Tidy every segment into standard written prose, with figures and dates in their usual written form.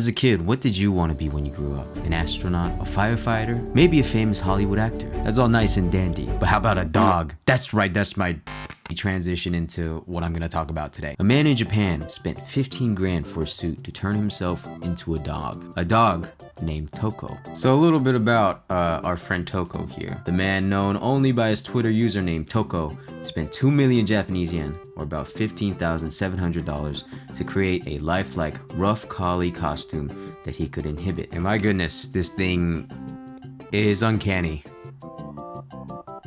As a kid, what did you want to be when you grew up? An astronaut? A firefighter? Maybe a famous Hollywood actor? That's all nice and dandy. But how about a dog? That's right, that's my transition into what I'm gonna talk about today. A man in Japan spent 15 grand for a suit to turn himself into a dog. A dog named Toco. So a little bit about our friend Toco here. The man, known only by his Twitter username Toco, spent 2 million Japanese yen, or about $15,700, to create a lifelike rough collie costume that he could inhibit. And my goodness, this thing is uncanny.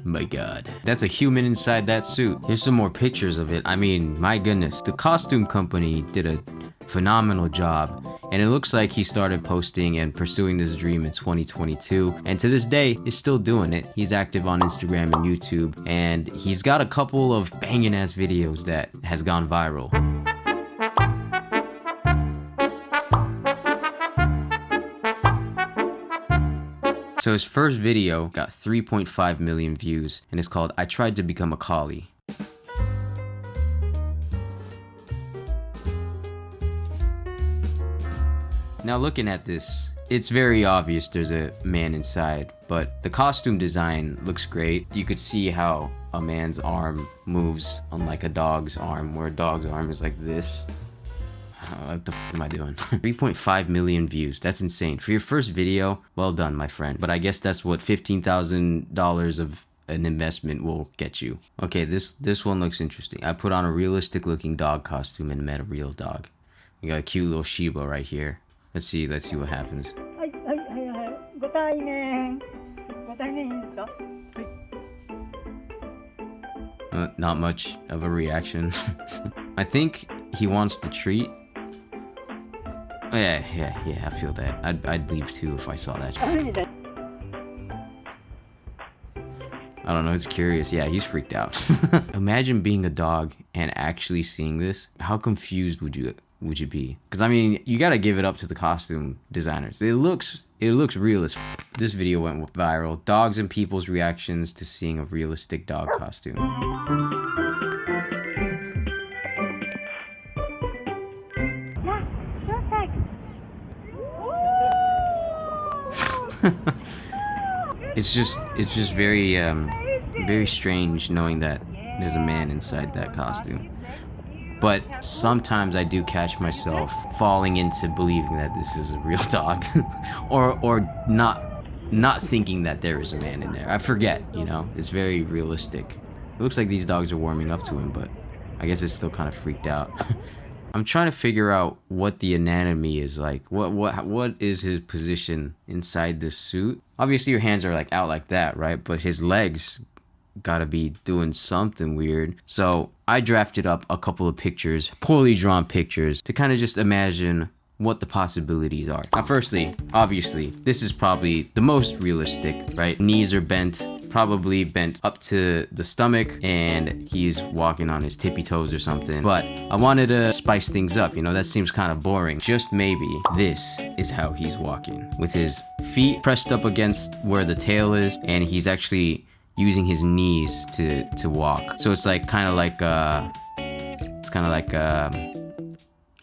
My god. That's a human inside that suit. Here's some more pictures of it. I mean, my goodness. The costume company did a phenomenal job, and it looks like he started posting and pursuing this dream in 2022, and to this day is still doing it. He's active on Instagram and YouTube, and he's got a couple of banging ass videos that has gone viral. So his first video got 3.5 million views, and it's called "I Tried to Become a Collie." Now looking at this, it's very obvious there's a man inside, but the costume design looks great. You could see how a man's arm moves unlike a dog's arm, where a dog's arm is like this. What the f am I doing? 3.5 million views. That's insane. For your first video, well done, my friend. But I guess that's what $15,000 of an investment will get you. Okay, this one looks interesting. I put on a realistic looking dog costume and met a real dog. We got a cute little Shiba right here. Let's see what happens. Not much of a reaction. I think he wants the treat. Oh, yeah, I feel that. I'd leave too if I saw that. I don't know, it's curious. Yeah, he's freaked out. Imagine being a dog and actually seeing this. How confused would you be? Because I mean, you gotta give it up to the costume designers. It looks real as f. This video went viral. Dogs and people's reactions to seeing a realistic dog costume. It's just very strange knowing that there's a man inside that costume. But sometimes I do catch myself falling into believing that this is a real dog, or not thinking that there is a man in there. I forget, you know. It's very realistic. It looks like these dogs are warming up to him, but I guess it's still kind of freaked out. I'm trying to figure out what the anatomy is like. What is his position inside this suit? Obviously your hands are like out like that, right? But his legs gotta be doing something weird. So I drafted up a couple of pictures, poorly drawn pictures, to kind of just imagine what the possibilities are. Now firstly, obviously, this is probably the most realistic, right? Knees are bent, probably bent up to the stomach, and he's walking on his tippy toes or something. But I wanted to spice things up, you know, that seems kind of boring. Just maybe this is how he's walking, with his feet pressed up against where the tail is, and he's actually using his knees to walk. So it's like kind of like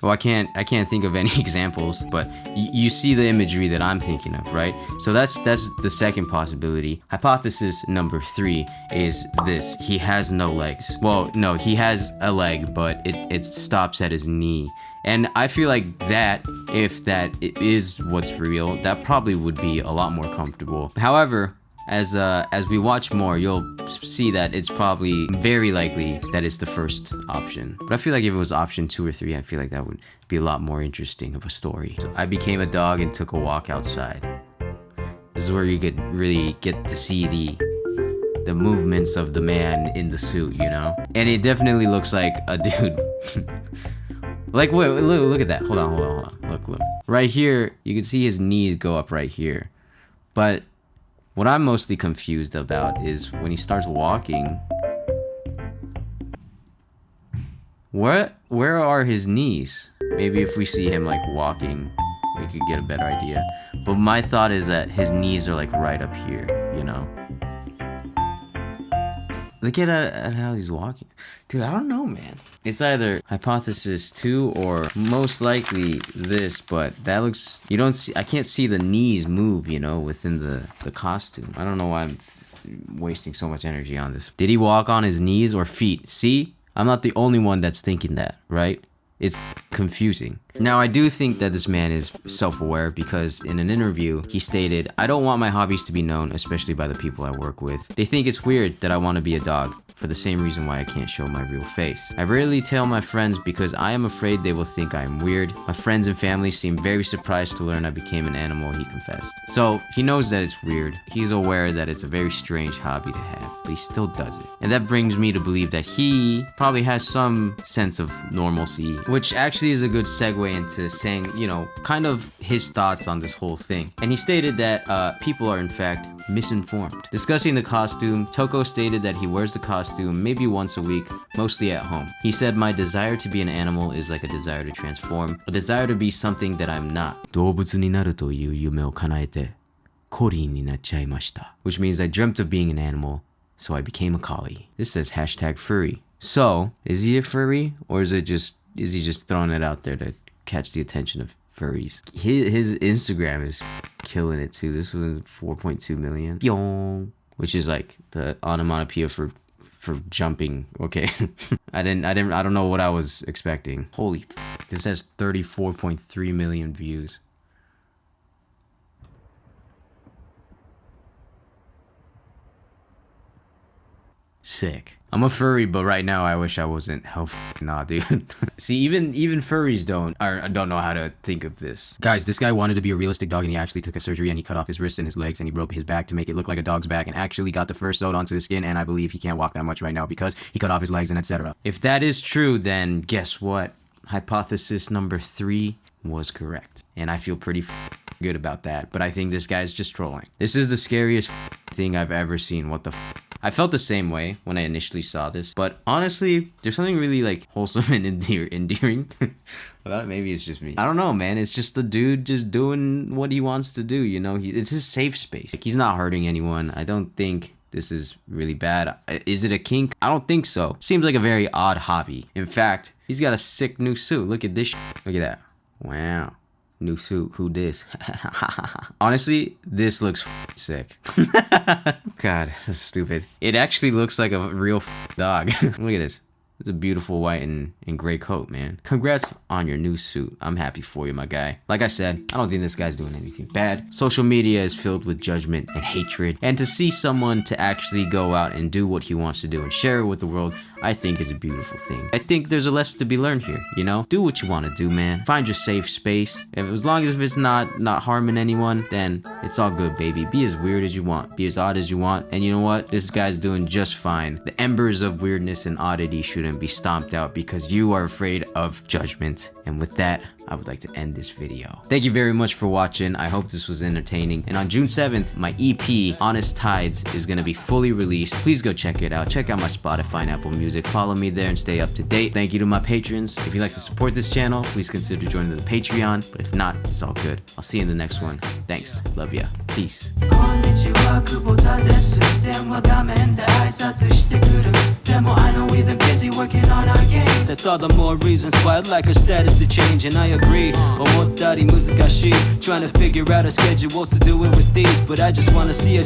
well, I can't think of any examples, but you see the imagery that I'm thinking of, right? So that's the second possibility. Hypothesis number 3 is this: he has no legs. Well, no, he has a leg, but it stops at his knee. And I feel like that, if that is what's real, that probably would be a lot more comfortable. However, as we watch more, you'll see that it's probably very likely that it's the first option. But I feel like if it was option 2 or 3, I feel like that would be a lot more interesting of a story. So I became a dog and took a walk outside. This is where you could really get to see the movements of the man in the suit, you know? And it definitely looks like a dude. Like, wait, look at that. Hold on. Look. Right here, you can see his knees go up right here. But what I'm mostly confused about is when he starts walking, where are his knees? Maybe if we see him like walking, we could get a better idea. But my thought is that his knees are like right up here, you know? Look at how he's walking. Dude, I don't know, man. It's either hypothesis 2 or most likely this, but that looks... You don't see... I can't see the knees move, you know, within the costume. I don't know why I'm wasting so much energy on this. Did he walk on his knees or feet? See? I'm not the only one that's thinking that, right? It's confusing. Now, I do think that this man is self-aware because in an interview, he stated, "I don't want my hobbies to be known, especially by the people I work with. They think it's weird that I want to be a dog, for the same reason why I can't show my real face. I rarely tell my friends because I am afraid they will think I am weird. My friends and family seem very surprised to learn I became an animal," he confessed. So, he knows that it's weird. He's aware that it's a very strange hobby to have, but he still does it. And that brings me to believe that he probably has some sense of normalcy, which actually is a good segue into saying, you know, kind of his thoughts on this whole thing. And he stated that people are in fact misinformed. Discussing the costume, Toco stated that he wears the costume maybe once a week, mostly at home. He said, "My desire to be an animal is like a desire to transform, a desire to be something that I'm not. 動物になるという夢を叶えて、コリになっちゃいました." Which means I dreamt of being an animal, so I became a collie. This says hashtag furry. So, is he a furry? Or is he just throwing it out there to catch the attention of furries? His Instagram is killing it too. This was 4.2 million. Pyong, which is like the onomatopoeia for jumping. Okay. I don't know what I was expecting. Holy f, this has 34.3 million views. Sick. I'm a furry, but right now I wish I wasn't. Hell, nah, dude. See, even furries don't know how to think of this. Guys, this guy wanted to be a realistic dog, and he actually took a surgery, and he cut off his wrists and his legs, and he broke his back to make it look like a dog's back, and actually got the fur sewed onto his skin, and I believe he can't walk that much right now because he cut off his legs and etc. If that is true, then guess what? Hypothesis number 3 was correct, and I feel pretty good about that, but I think this guy's just trolling. This is the scariest thing I've ever seen. What the I felt the same way when I initially saw this, but honestly, there's something really like wholesome and endearing about it. Maybe it's just me. I don't know, man. It's just the dude just doing what he wants to do, you know? It's his safe space. Like, he's not hurting anyone. I don't think this is really bad. Is it a kink? I don't think so. Seems like a very odd hobby. In fact, he's got a sick new suit. Look at this. Look at that. Wow. New suit. Who this? Honestly, this looks sick. God, that's stupid. It actually looks like a real dog. Look at this. It's a beautiful white and gray coat, man. Congrats on your new suit. I'm happy for you, my guy. Like I said, I don't think this guy's doing anything bad. Social media is filled with judgment and hatred. And to see someone to actually go out and do what he wants to do and share it with the world, I think is a beautiful thing. I think there's a lesson to be learned here, you know? Do what you want to do, man. Find your safe space. As long as it's not harming anyone, then it's all good, baby. Be as weird as you want. Be as odd as you want. And you know what? This guy's doing just fine. The embers of weirdness and oddity shouldn't be stomped out because you are afraid of judgment. And with that, I would like to end this video. Thank you very much for watching. I hope this was entertaining. And on June 7th, my EP, Honest Tides, is gonna be fully released. Please go check it out. Check out my Spotify and Apple Music. Follow me there and stay up to date. Thank you to my patrons. If you'd like to support this channel, please consider joining the Patreon. But if not, it's all good. I'll see you in the next one. Thanks. Love ya. Peace. こんにちは、Kubota です。電話画面で挨拶してくる。でも I know we've been busy working on our games. That's all the more reasons why I'd like our status to change, and I agree. 思ったり難しい Trying to figure out our schedules to do it with these, but I just wanna see a